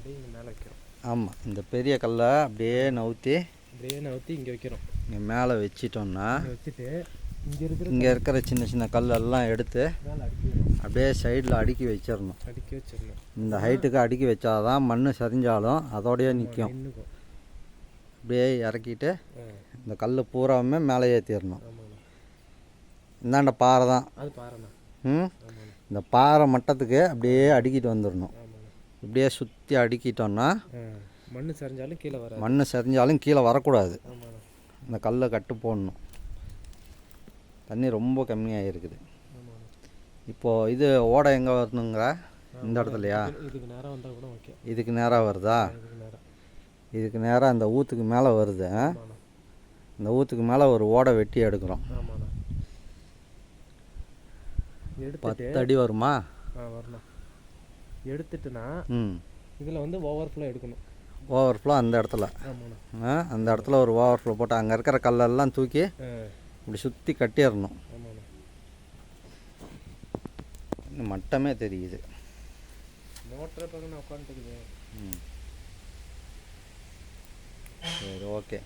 அப்படியே இங்கே மேலே வைக்கிறோம். ஆமாம், இந்த பெரிய கல்லை அப்படியே நவுத்தி இங்கே வைக்கிறோம். இங்கே மேலே வச்சிட்டோம்னா வச்சுட்டு இங்கே இருக்கிற சின்ன சின்ன கல்லெல்லாம் எடுத்து மேலே அடுக்கி அப்படியே சைடில் அடுக்கி வச்சிடணும். இந்த ஹைட்டுக்கு அடுக்கி வச்சாதான் மண் சரிஞ்சாலும் அதோடய நிற்கும். அப்படியே இறக்கிட்டு இந்த கல் பூராவுமே மேலே ஏற்றிடணும். இந்தாண்ட பாறை தான். அது பாறைண்ணா. இந்த பாறை மட்டத்துக்கு அப்படியே அடுக்கிட்டு வந்துடணும். இப்படியே சுற்றி அடுக்கிட்டோம்னா மண் சரிஞ்சாலும் கீழே வர மண் சரிஞ்சாலும் கீழே வரக்கூடாது. இந்த கல்லை கட்டு போடணும். தண்ணி ரொம்ப கம்மியாக இருக்குது. இப்போது இது ஓடை எங்கே வரணுங்கிற இந்த இடத்துலையா? இதுக்கு நேராக வந்தால் கூட ஓகே. இதுக்கு நேராக வருதா? இதுக்கு நேராக அந்த ஊற்றுக்கு மேலே வருது. இந்த ஊற்றுக்கு மேலே ஒரு ஓடை வெட்டி எடுக்கிறோம். 10 அடி வருமா? வரணும். எடுத்துட்டுனா இதில் வந்து ஓவர்ஃப்ளோ எடுக்கணும். ஓவர்ஃப்ளோ அந்த இடத்துல அந்த இடத்துல ஒரு ஓவர்ஃப்ளோ போட்டு அங்கே இருக்கிற கல்லெல்லாம் தூக்கி இப்படி சுற்றி கட்டிடணும். மட்டமே தெரியுது. மோட்டரை பக்கம் உட்காந்துக்குது. சரி, ஓகே.